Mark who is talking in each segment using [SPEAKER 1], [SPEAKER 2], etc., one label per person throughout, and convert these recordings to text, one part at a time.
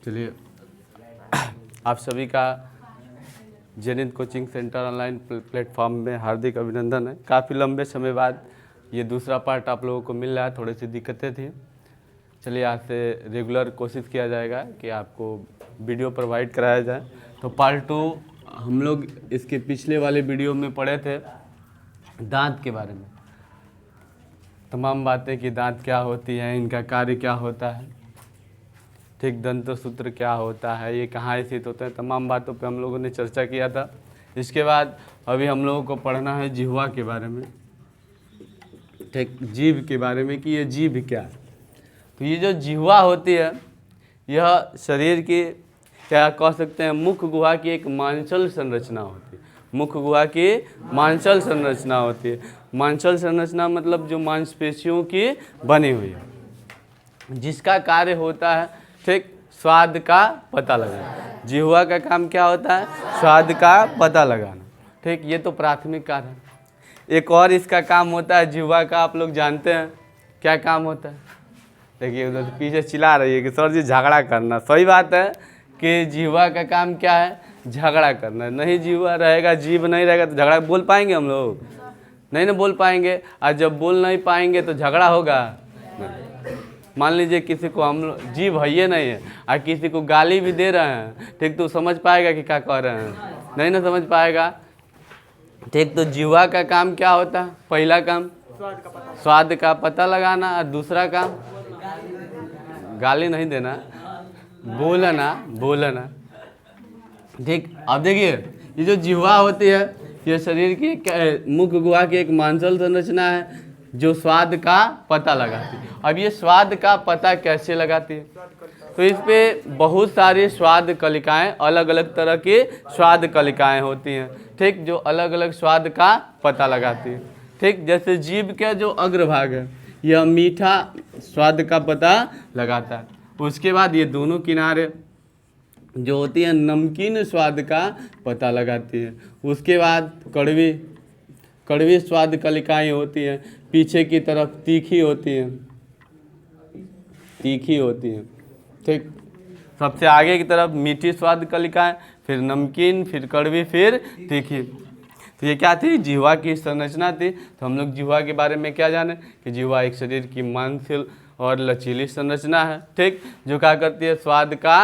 [SPEAKER 1] चलिए, आप सभी का zenith coaching centre online platform में हार्दिक अभिनंदन है। काफ़ी लंबे समय बाद ये दूसरा पार्ट आप लोगों को मिल रहा है। थोड़ी सी दिक्कतें थी। चलिए, आज से रेगुलर कोशिश किया जाएगा कि आपको वीडियो प्रोवाइड कराया जाए। तो पार्ट 2 हम लोग इसके पिछले वाले वीडियो में पढ़े थे दांत के बारे में, तमाम बातें कि दांत क्या होती हैं, इनका कार्य क्या होता है, ठीक, दंत सूत्र क्या होता है, ये कहाँ स्थित होता है, तमाम बातों पे हम लोगों ने चर्चा किया था। इसके बाद अभी हम लोगों को पढ़ना है जिह्वा के बारे में, ठीक, जीभ के बारे में कि ये जीभ क्या है। तो ये जो जिह्वा होती है यह शरीर की, क्या कह सकते हैं, मुख गुहा की एक मांसल संरचना होती है। मुख गुहा की मांसल संरचना होती है। मांसल संरचना मतलब जो मांसपेशियों की बनी हुई है, जिसका कार्य होता है, ठीक, स्वाद का पता लगाना। जिह्वा का काम क्या होता है? स्वाद का पता लगाना, ठीक। ये तो प्राथमिक कार्य है। एक और इसका काम होता है जिह्वा का, आप लोग जानते हैं क्या काम होता है? देखिए उधर पीछे चिल्ला रही है कि सर जी झगड़ा करना। सही बात है कि जिह्वा का काम क्या है? झगड़ा करना। नहीं जिह्वा रहेगा, जीभ नहीं रहेगा तो झगड़ा बोल पाएंगे हम लोग? नहीं ना बोल पाएंगे। और जब बोल नहीं पाएंगे तो झगड़ा होगा। मान लीजिए किसी को हम लोग जीभ है नहीं है और किसी को गाली भी दे रहे हैं, ठीक, तो समझ पाएगा कि क्या कह रहे हैं? नहीं ना समझ पाएगा, ठीक। तो जिह्वा का काम क्या होता है? पहला काम स्वाद का पता लगाना, और दूसरा काम गाली नहीं देना, बोलना, ठीक। अब देखिए, ये जो जिह्वा होती है ये शरीर की मुख गुहा की एक मांसल संरचना है जो स्वाद का पता लगाती है। अब ये स्वाद का पता कैसे लगाती है? तो इस पे बहुत सारी स्वाद कलिकाएं, अलग अलग तरह की स्वाद कलिकाएं होती हैं, ठीक, जो अलग अलग स्वाद का पता लगाती है, ठीक। जैसे जीभ का जो अग्रभाग है यह मीठा स्वाद का पता लगाता है। उसके बाद ये दोनों किनारे जो होती है नमकीन स्वाद का पता लगाती है। उसके बाद कड़वी स्वाद कलिकाएं होती हैं। पीछे की तरफ तीखी होती हैं, ठीक। सबसे आगे की तरफ मीठी स्वाद कलिकाएं, फिर नमकीन, फिर कड़वी, फिर तीखी। तो ये क्या थी? जिह्वा की संरचना थी। तो हम लोग जिह्वा के बारे में क्या जाने कि जिह्वा एक शरीर की मांसल और लचीली संरचना है, ठीक, जो क्या करती है? स्वाद का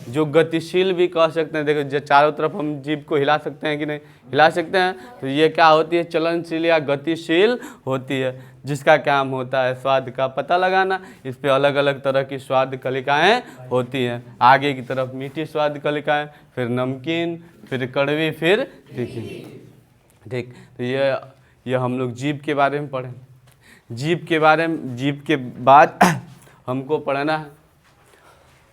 [SPEAKER 1] जो गतिशील भी कह सकते हैं। देखो जो चारों तरफ हम जीभ को हिला सकते हैं कि नहीं? हिला सकते हैं। तो ये क्या होती है? चलनशील या गतिशील होती है, जिसका काम होता है स्वाद का पता लगाना। इस पे अलग अलग तरह की स्वाद कलिकाएं होती हैं। आगे की तरफ मीठी स्वाद कलिकाएं, फिर नमकीन, फिर कड़वी, फिर तीखी, ठीक। तो ये हम लोग जीभ के बारे में पढ़ें। जीभ के बाद हमको पढ़ना है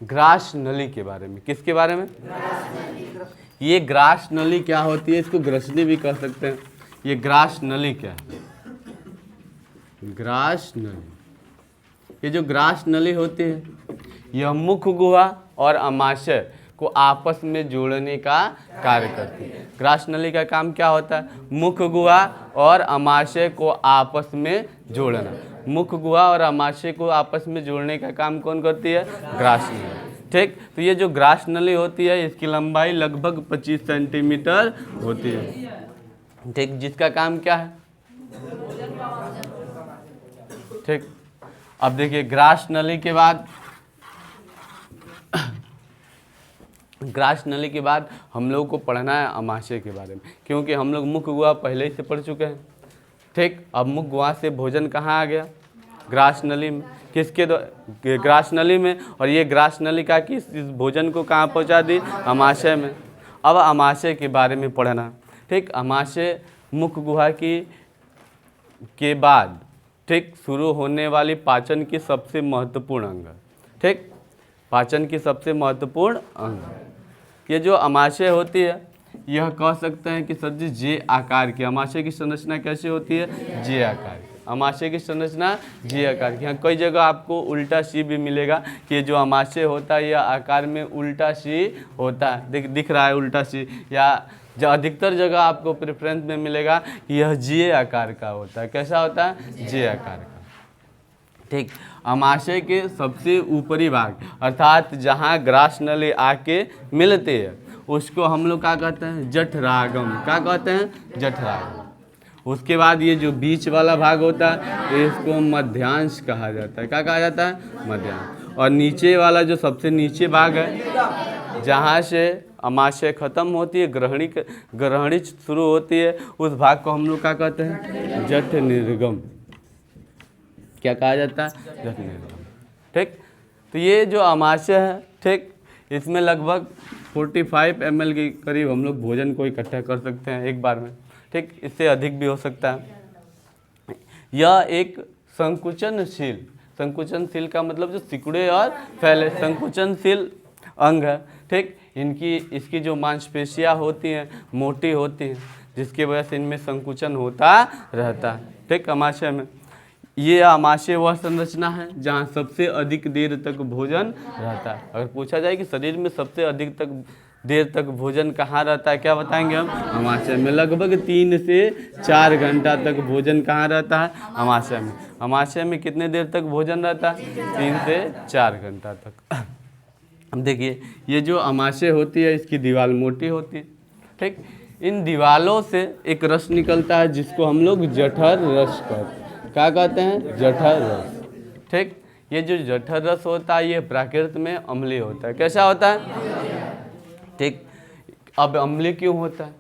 [SPEAKER 1] ग्रास नली के बारे में। किसके बारे में? ये ग्रास नली क्या होती है? इसको ग्रसनी भी कह सकते हैं। ये ग्रास नली क्या है? ग्रास नली, ये जो ग्रास नली होती है यह मुख गुहा और अमाशय को आपस में जोड़ने का कार्य करती है। ग्रास नली का काम क्या होता है? मुख गुहा और अमाशय को आपस में जोड़ना। मुख गुहा और अमाशय को आपस में जोड़ने का काम कौन करती है? ग्रास नली, ठीक। तो ये जो ग्रास नली होती है इसकी लंबाई लगभग 25 सेंटीमीटर होती है, ठीक, जिसका काम क्या है? ठीक। अब देखिए ग्रास नली के बाद हम लोग को पढ़ना है अमाशय के बारे में, क्योंकि हम लोग मुख गुहा पहले ही से पढ़ चुके हैं, ठीक। अब मुख गुहा से भोजन कहाँ आ गया? ग्रास नली में। किसके ग्रास नली में। और ये ग्रास नली का किस इस भोजन को कहाँ पहुँचा दी? अमाशय में। अब अमाशय के बारे में पढ़ना, ठीक। अमाशय मुख गुहा के बाद, ठीक, शुरू होने वाली पाचन की सबसे महत्वपूर्ण अंग, ठीक, पाचन की सबसे महत्वपूर्ण अंग। ये जो अमाशय होती है यह कह सकते हैं कि सर जी जे आकार की। अमाशय की संरचना कैसी होती है? जे आकार की। अमाशय की संरचना जे आकार की। यहाँ कई जगह आपको उल्टा सी भी मिलेगा कि जो अमाशय होता है यह आकार में उल्टा सी होता है। दिख रहा है उल्टा सी, या जो अधिकतर जगह आपको प्रेफरेंस में मिलेगा कि यह जे आकार का होता है। कैसा होता है? जे आकार का, ठीक। अमाशय के सबसे ऊपरी भाग अर्थात जहाँ ग्रास नली आके मिलते हैं उसको हम लोग क्या कहते हैं, जठरागम। क्या कहते हैं, जठरागम। उसके बाद ये जो बीच वाला भाग होता है इसको मध्यांश कहा जाता है। क्या कहा जाता है, मध्यांश। और नीचे वाला जो सबसे नीचे भाग है जहाँ से अमाशय खत्म होती है, ग्रहणी शुरू होती है, उस भाग को हम लोग क्या कहते हैं, जठ निर्गम। क्या कहा जाता है, जठ निर्गम। ठीक। तो ये जो अमाशय है, ठीक, इसमें लगभग 45 ml के करीब हम लोग भोजन को इकट्ठा कर सकते हैं एक बार में। ठीक, इससे अधिक भी हो सकता है। यह एक संकुचनशील का मतलब जो सिकुड़े और फैले, संकुचनशील अंग है। ठीक, इसकी जो मांसपेशियां होती हैं मोटी होती हैं, जिसकी वजह से इनमें संकुचन होता रहता है। ठीक, अमाशय में ये अमाशय वह संरचना है जहाँ सबसे अधिक देर तक भोजन रहता है। अगर पूछा जाए कि शरीर में सबसे अधिक देर तक भोजन कहाँ रहता है, क्या बताएंगे हम, अमाशय में। लगभग 3 से 4 घंटा तक भोजन कहाँ रहता है, अमाशय में। अमाशय में कितने देर तक भोजन रहता है, 3 से 4 घंटा तक। अब देखिए ये जो अमाशय होती है इसकी दीवार मोटी होती है। ठीक, इन दीवारों से एक रस निकलता है जिसको हम लोग जठर रस कहते हैं। क्या कहते हैं, जठर रस। ठीक, ये जो जठर रस होता है ये प्राकृत में अम्लीय होता है। कैसा होता है, ठीक। अब अम्लीय क्यों होता है,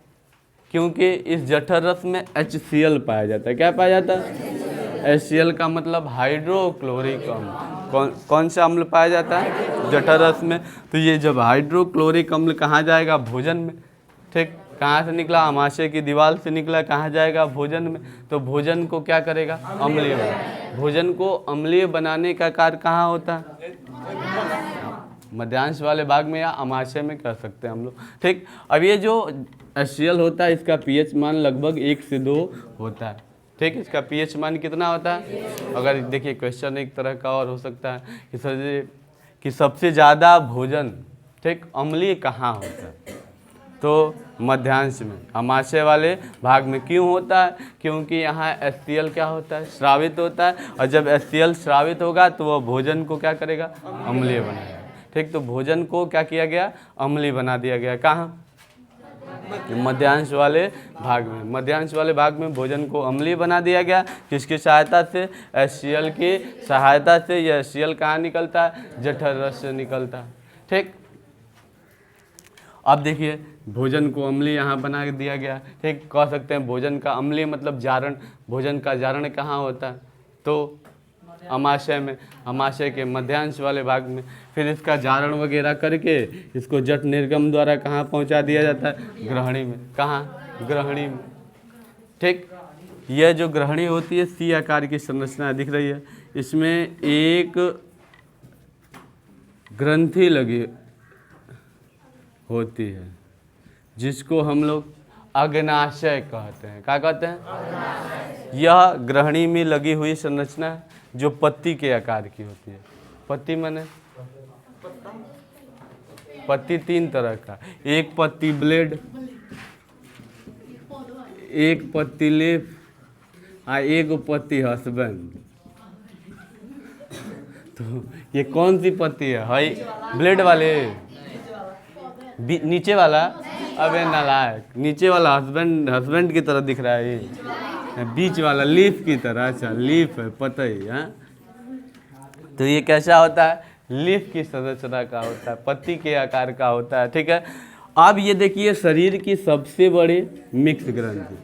[SPEAKER 1] क्योंकि इस जठर रस में HCl पाया जाता है। क्या पाया जाता है, HCl का मतलब हाइड्रोक्लोरिक अम्ल। कौन सा अम्ल पाया जाता है, जठर रस में। तो ये जब हाइड्रोक्लोरिक अम्ल कहाँ जाएगा, भोजन में। ठीक, कहाँ से निकला, अमाशय की दीवार से निकला, कहाँ जाएगा, भोजन में। तो भोजन को क्या करेगा, अम्लीय बनाएगा। भोजन को अम्लीय बनाने का कार्य कहाँ होता है, मध्यांश वाले भाग में या अमाशय में कर सकते हैं हम लोग। ठीक, अब ये जो HCl होता है इसका pH मान लगभग 1 से 2 होता है। ठीक, इसका pH मान कितना होता है। अगर देखिए क्वेश्चन एक तरह का और हो सकता है कि सर कि सबसे ज़्यादा भोजन, ठीक, अम्लीय कहाँ होता है, तो मध्यांश में, अमाशय वाले भाग में। क्यों होता है, क्योंकि यहाँ HCl क्या होता है, स्रावित होता है। और जब HCl स्रावित होगा तो वह भोजन को क्या करेगा, अम्लीय बनाएगा। ठीक, तो भोजन को क्या किया गया, अम्लीय बना दिया गया। कहाँ, मध्यांश वाले भाग में। मध्यांश वाले भाग में भोजन को अम्लीय बना दिया गया। किसकी सहायता से, HCl की सहायता से। यह HCl कहाँ निकलता है, जठर रस से निकलता है। ठीक, अब देखिए भोजन को अम्लीय यहाँ बना दिया गया। ठीक, कह सकते हैं भोजन का अम्लीय मतलब जारण। भोजन का जारण कहाँ होता है, तो अमाशय में, अमाशय के मध्यांश वाले भाग में। फिर इसका जारण वगैरह करके इसको जठ निर्गम द्वारा कहाँ पहुँचा दिया जाता है, ग्रहणी में। कहाँ, ग्रहणी में। ठीक, यह जो ग्रहणी होती है C आकार की संरचना दिख रही है, इसमें एक ग्रंथि लगी होती है जिसको हम लोग अग्नाशय कहते हैं। क्या कहते हैं, यह ग्रहणी में लगी हुई संरचना है जो पत्ती के आकार की होती है। पत्ती माने, पत्ती 3 तरह का, एक पत्ती ब्लेड, एक पत्ती लेफ, एक पत्ती हस्बैंड। तो ये कौन सी पत्ती है, हाई ब्लेड वाले, नीचे वाला, अबे नालायक, नीचे वाला हस्बैंड की तरह दिख रहा है। ये बीच वाला लीफ की तरह, अच्छा लीफ है, पता ही है। तो ये कैसा होता है, लीफ की संरचना का होता है, पत्ती के आकार का होता है। ठीक है, अब ये देखिए शरीर की सबसे बड़ी मिक्स ग्रंथि,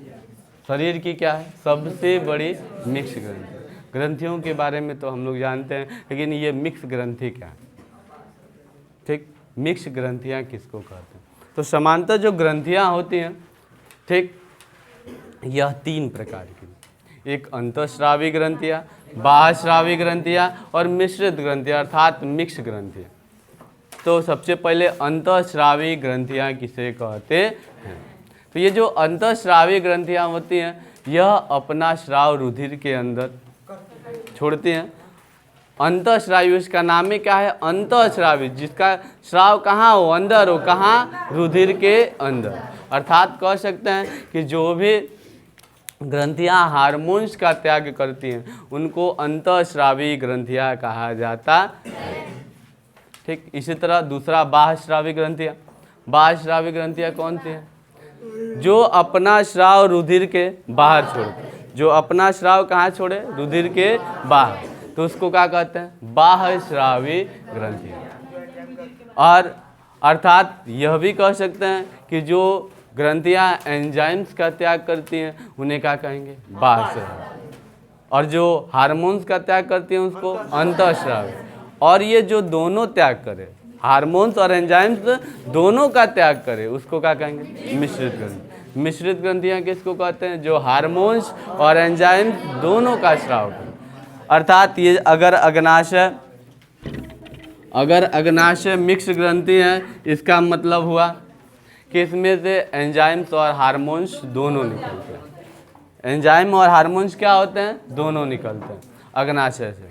[SPEAKER 1] शरीर की क्या है, सबसे बड़ी मिक्स ग्रंथि। ग्रंथियों के बारे में तो हम लोग जानते हैं, लेकिन ये मिक्स ग्रंथि क्या है। ठीक, मिक्स ग्रंथियाँ किसको कहते हैं, तो समांतर जो ग्रंथियाँ होती हैं, ठीक, यह 3 प्रकार की, एक अंतःस्रावी ग्रंथियाँ, बाह्यस्रावी ग्रंथियाँ और मिश्रित ग्रंथियाँ अर्थात मिक्स ग्रंथियाँ। तो सबसे पहले अंतःस्रावी ग्रंथियाँ किसे कहते हैं, तो ये जो अंतःस्रावी ग्रंथियाँ होती हैं यह अपना स्राव रुधिर के अंदर छोड़ती हैं। अंतःस्रावी, इसका नाम ही क्या है, अंतःस्रावी, जिसका स्राव कहाँ हो, अंदर हो, कहाँ, रुधिर के अंदर। अर्थात कह सकते हैं कि जो भी ग्रंथियां हार्मोन्स का त्याग करती हैं उनको अंतःस्रावी ग्रंथियां कहा जाता है। ठीक, इसी तरह दूसरा बाह्यस्रावी ग्रंथियां। बाह्यस्रावी ग्रंथियां कौन सी हैं? जो अपना स्राव रुधिर के बाहर छोड़ते हैं। जो अपना स्राव कहाँ छोड़े? रुधिर के बाहर, तो उसको क्या कहते हैं? बाह्यस्रावी ग्रंथियां। और अर्थात यह भी कह सकते हैं कि जो ग्रंथियां एंजाइम्स का त्याग करती हैं उन्हें क्या कहेंगे? बाह्यस्रावी। और जो हार्मोन्स का त्याग करती हैं उसको अंतःस्रावी। और ये जो दोनों त्याग करे, हार्मोन्स और एंजाइम्स दोनों का त्याग करे, उसको क्या कहेंगे? मिश्रित ग्रंथि। मिश्रित ग्रंथियां किसको कहते हैं? जो हार्मोन्स और एंजाइम्स दोनों का स्राव करे। अर्थात ये अगर अग्नाशय मिक्स ग्रंथि है, इसका मतलब हुआ कि इसमें से एंजाइम्स और हार्मोन्स दोनों निकलते हैं। एंजाइम और हार्मोन्स क्या होते हैं? दोनों निकलते हैं अग्नाशय से।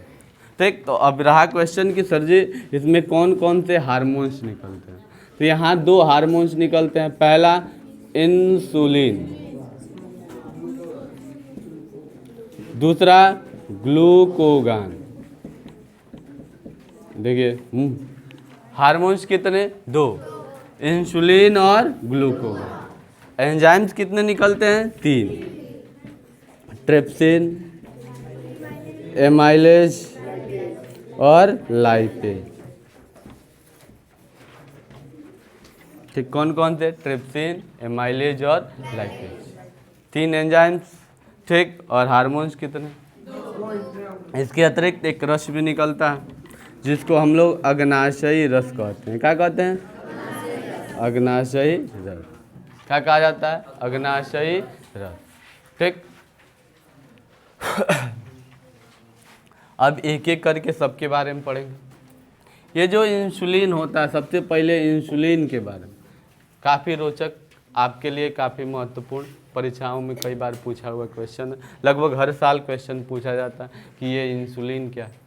[SPEAKER 1] ठीक, तो अब रहा क्वेश्चन कि सर जी इसमें कौन कौन से हार्मोन्स निकलते हैं? तो यहाँ 2 हार्मोन्स निकलते हैं। पहला इंसुलिन, दूसरा ग्लूकोगान। देखिए हार्मोन्स कितने? 2, इंसुलिन और ग्लूकोगान। एंजाइम्स कितने निकलते हैं? 3, ट्रिप्सिन, एमाइलेज और लाइपेज। ठीक, कौन कौन से? ट्रिप्सिन, एमाइलेज और लाइपेज। 3 एंजाइम्स। ठीक, और हार्मोन्स कितने? इसके अतिरिक्त एक रस भी निकलता है जिसको हम लोग अग्नाशयी रस कहते हैं। क्या कहते हैं? अग्नाशयी रस। क्या कहा जाता है? अग्नाशयी रस। ठीक, अब एक एक करके सबके बारे में पढ़ेंगे। ये जो इंसुलिन होता है, सबसे पहले इंसुलिन के बारे में काफ़ी रोचक, आपके लिए काफ़ी महत्वपूर्ण, परीक्षाओं में कई बार पूछा हुआ क्वेश्चन, लगभग हर साल क्वेश्चन पूछा जाता है कि ये इंसुलिन क्या है,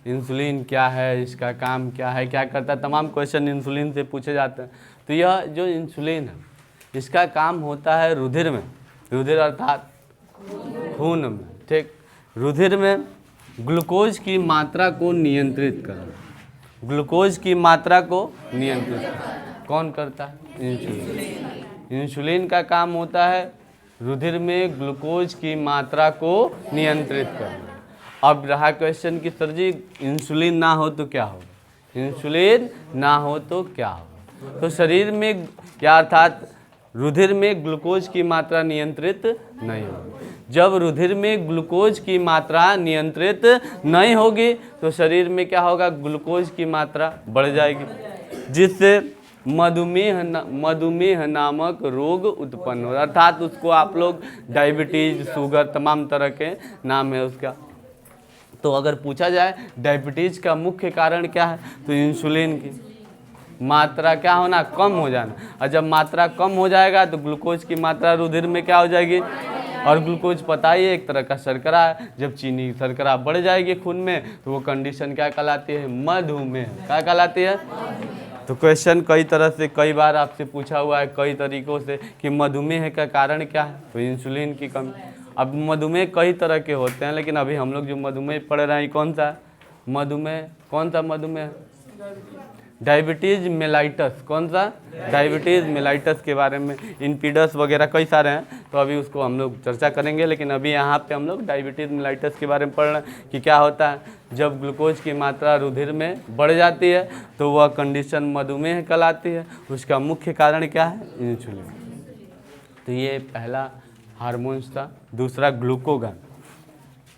[SPEAKER 1] इंसुलिन क्या है, इसका काम क्या है, क्या करता है, तमाम क्वेश्चन इंसुलिन से पूछे जाते हैं। तो यह जो इंसुलिन है इसका काम होता है रुधिर में, रुधिर अर्थात खून में। ठीक, रुधिर में ग्लूकोज की मात्रा को नियंत्रित करना। ग्लूकोज की मात्रा को नियंत्रित करना कौन करता है? इंसुलिन। इंसुलिन का काम होता है रुधिर में ग्लूकोज की मात्रा को नियंत्रित करना। अब रहा क्वेश्चन कि सर जी इंसुलिन ना हो तो क्या होगा? इंसुलिन ना हो तो क्या होगा? तो शरीर में क्या, अर्थात रुधिर में ग्लूकोज की मात्रा नियंत्रित नहीं होगी। जब रुधिर में ग्लूकोज की मात्रा नियंत्रित नहीं होगी तो शरीर में क्या होगा? ग्लूकोज की मात्रा बढ़ जाएगी, जिससे मधुमेह नामक रोग उत्पन्न हो, अर्थात उसको आप लोग डायबिटीज, शुगर, तमाम तरह के नाम है उसका। तो अगर पूछा जाए डायबिटीज का मुख्य कारण क्या है, तो इंसुलिन की मात्रा क्या होना? कम हो जाना। और जब मात्रा कम हो जाएगा तो ग्लूकोज की मात्रा रुधिर में क्या हो जाएगी? और ग्लूकोज पता ही है एक तरह का शर्करा है। जब चीनी शर्करा बढ़ जाएगी खून में तो वो कंडीशन क्या कहलाती है? मधुमेह। क्या कहलाती है? तो क्वेश्चन कई तरह से, कई बार आपसे पूछा हुआ है कई तरीकों से कि मधुमेह का कारण क्या है, तो इंसुलिन की कमी। अब मधुमेह कई तरह के होते हैं, लेकिन अभी हम लोग जो मधुमेह पढ़ रहे हैं कौन सा मधुमेह? कौन सा मधुमेह? Diabetes mellitus. कौन सा? डायबिटीज मेलाइटस के बारे में इनपीडस वगैरह कई सारे हैं, तो अभी उसको हम लोग चर्चा करेंगे। लेकिन अभी यहाँ पे हम लोग डायबिटीज मेलाइटस के बारे में पढ़ रहे हैं कि क्या होता है जब ग्लूकोज की मात्रा रुधिर में बढ़ जाती है तो वह कंडीशन मधुमेह कहलाती है। उसका मुख्य कारण क्या है? इंसुलिन। तो ये पहला हार्मोन्स था। दूसरा ग्लूकोगान।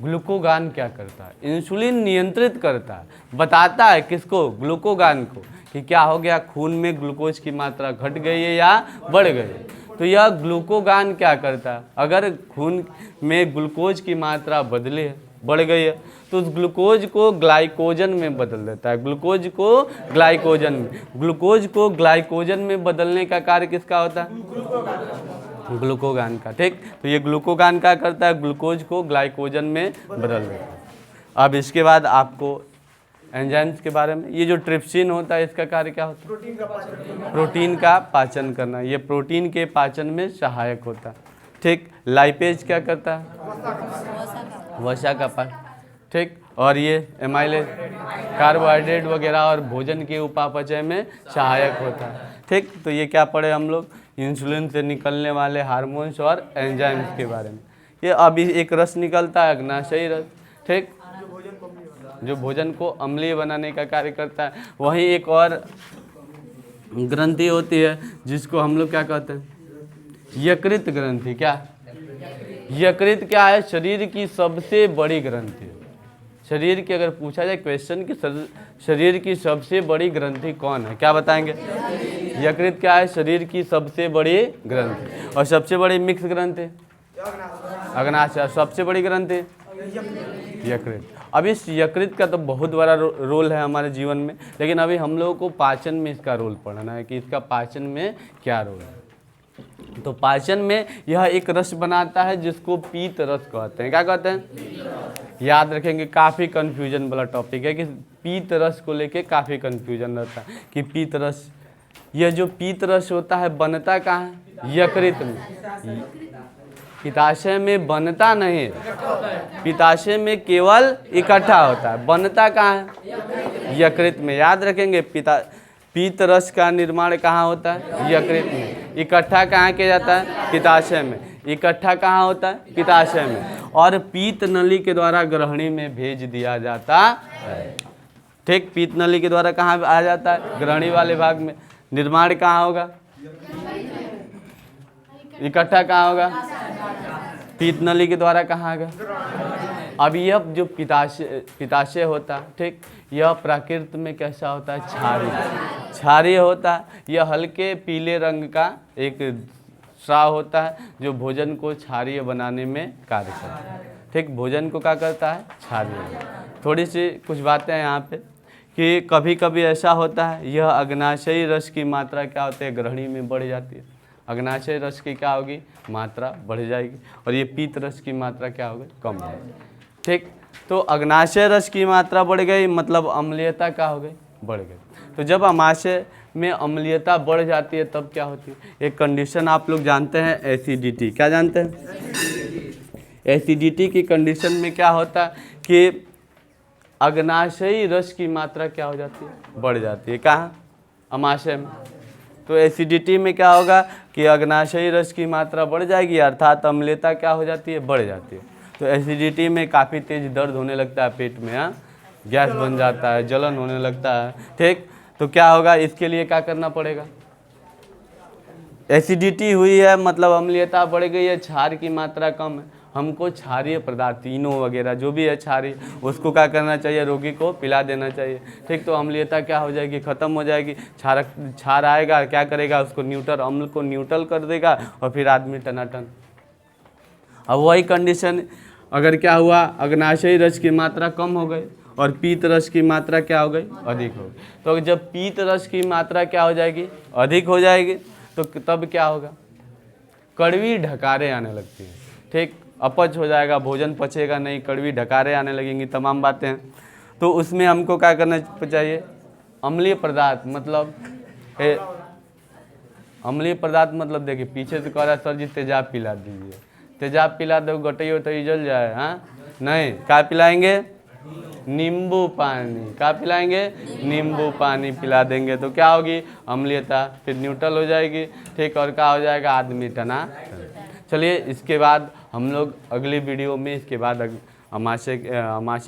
[SPEAKER 1] ग्लूकोगान क्या करता है? इंसुलिन नियंत्रित करता है, बताता है किसको? ग्लूकोगान को, कि क्या हो गया, खून में ग्लूकोज की मात्रा घट गई है या बढ़ गई है। तो यह ग्लूकोगान क्या करता है? अगर खून में ग्लूकोज की मात्रा बदली है, बढ़ गई है, तो उस ग्लूकोज को ग्लाइकोजन में बदल देता है। ग्लूकोज को ग्लाइकोजन में, ग्लूकोज को ग्लाइकोजन में बदलने का कार्य किसका होता है? ग्लूकोगान का। ठीक, तो ये ग्लूकोगान क्या करता है? ग्लूकोज को ग्लाइकोजन में बदल देता है। अब इसके बाद आपको एंजाइम्स के बारे में, ये जो ट्रिप्सिन होता है इसका कार्य क्या होता है? प्रोटीन का पाचन करना। ये प्रोटीन के पाचन में सहायक होता है। ठीक। लाइपेज क्या करता है? वसा का पार्ट, ठीक। और ये एमाइलेज कार्बोहाइड्रेट वगैरह और भोजन के उपापचय में सहायक होता है, ठीक। तो ये क्या पढ़े हम लोग? इंसुलिन से निकलने वाले हार्मोन्स और एंजाइम्स के बारे में। ये अभी एक रस निकलता है अग्नाशयी रस, ठीक, जो भोजन को अम्लीय बनाने का कार्य करता है। वहीं एक और ग्रंथि होती है जिसको हम लोग क्या कहते हैं? यकृत ग्रंथि। क्या? यकृत क्या है? शरीर की सबसे बड़ी ग्रंथि। शरीर की अगर पूछा जाए क्वेश्चन कि शरीर की सबसे बड़ी ग्रंथि कौन है, क्या बताएंगे? यकृत क्या है? शरीर की सबसे बड़ी ग्रंथि। और सबसे बड़ी मिक्स ग्रंथि अग्नाशय। सबसे बड़ी ग्रंथि यकृत। अब इस यकृत का तो बहुत बड़ा रोल है हमारे जीवन में, लेकिन अभी हम लोगों को पाचन में इसका रोल पढ़ना है कि इसका पाचन में क्या रोल है। तो पाचन में यह एक रस बनाता है जिसको पीत रस कहते हैं। क्या कहते हैं? याद रखेंगे, काफ़ी कन्फ्यूजन वाला टॉपिक है कि पीत रस को लेके काफ़ी कन्फ्यूजन रहता है कि पीत रस, यह जो पीत रस होता है बनता कहाँ है? यकृत में। पित्ताशय में बनता नहीं, पित्ताशय में केवल इकट्ठा होता है। बनता कहाँ है? यकृत में। याद रखेंगे, पीत रस का निर्माण कहाँ होता है? यकृत में। इकट्ठा कहाँ किया जाता है? पित्ताशय में। इकट्ठा कहाँ होता है? पित्ताशय में। और पीत नली के द्वारा ग्रहणी में भेज दिया जाता है, ठीक। पीत नली के द्वारा कहाँ आ जाता है? ग्रहणी वाले भाग में। निर्माण कहाँ होगा? इकट्ठा कहाँ होगा? पीत नली के द्वारा कहाँ आएगा? अब यह जो पित्ताशय होता है, ठीक, यह प्राकृत में कैसा होता है? क्षारीय होता है। यह हल्के पीले रंग का एक स्राव होता है जो भोजन को क्षारीय बनाने में कार्य करता है, ठीक। भोजन को क्या करता है? क्षारीय। थोड़ी सी कुछ बातें हैं यहाँ पे कि कभी कभी ऐसा होता है, यह अग्नाशयी रस की मात्रा क्या होती है? ग्रहणी में बढ़ जाती है। अग्नाशय रस की क्या होगी? मात्रा बढ़ जाएगी। और ये पीत रस की मात्रा क्या होगी? कम होगी, ठीक। तो अग्नाशय रस की मात्रा बढ़ गई मतलब अम्लीयता क्या हो गई? बढ़ गई। तो जब अमाशय में अम्लीयता बढ़ जाती है तब क्या होती है? एक कंडीशन आप लोग जानते हैं, एसिडिटी। क्या जानते हैं? एसिडिटी की कंडीशन में क्या होता है कि अग्नाशयी रस की मात्रा क्या हो जाती है? बढ़ जाती है। कहाँ? अमाशय में। तो एसिडिटी में क्या होगा कि अग्नाशयी रस की मात्रा बढ़ जाएगी, अर्थात अम्लीयता क्या हो जाती है? बढ़ जाती है। तो एसिडिटी में काफ़ी तेज दर्द होने लगता है पेट में, हाँ, गैस बन जाता है, जलन होने लगता है, ठीक। तो क्या होगा? इसके लिए क्या करना पड़ेगा? एसिडिटी हुई है मतलब अम्लीयता बढ़ गई है, क्षार की मात्रा कम है, हमको क्षारीय पदार्थ इनो वगैरह जो भी है क्षारीय, उसको क्या करना चाहिए? रोगी को पिला देना चाहिए, ठीक। तो अम्लीयता क्या हो जाएगी? ख़त्म हो जाएगी। क्षार आएगा, क्या करेगा? उसको न्यूट्रल, अम्ल को न्यूट्रल कर देगा और फिर आदमी टनाटन। अब वही कंडीशन अगर क्या हुआ? अग्नाशयी रस की मात्रा कम हो गई और पीत रस की मात्रा क्या हो गई? अधिक हो गई। तो जब पीत रस की मात्रा क्या हो जाएगी? अधिक हो जाएगी। तो तब क्या होगा? कड़वी ढकारें आने लगती हैं, ठीक। अपच हो जाएगा, भोजन पचेगा नहीं, कड़वी ढकारें आने लगेंगी, तमाम बातें हैं। तो उसमें हमको क्या करना चाहिए? अम्लीय पदार्थ मतलब अम्लीय पदार्थ मतलब देखिए पीछे से कह रहा है सर जी तेजाब पिला दीजिए, तेजाब पिला दो गटई वटई जल जाए, हाँ नहीं, क्या पिलाएंगे? नींबू पानी। क्या पिलाएंगे? नींबू पानी पिला देंगे तो क्या होगी? अम्लीयता फिर न्यूट्रल हो जाएगी, ठीक। और क्या हो जाएगा? आदमी टना। चलिए इसके बाद हम लोग अगली वीडियो में इसके बाद अमाशय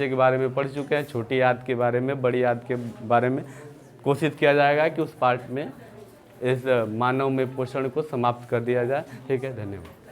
[SPEAKER 1] के बारे में पढ़ चुके हैं, छोटी आंत के बारे में, बड़ी आंत के बारे में कोशिश किया जाएगा कि उस पार्ट में इस मानव में पोषण को समाप्त कर दिया जाए, ठीक है। धन्यवाद।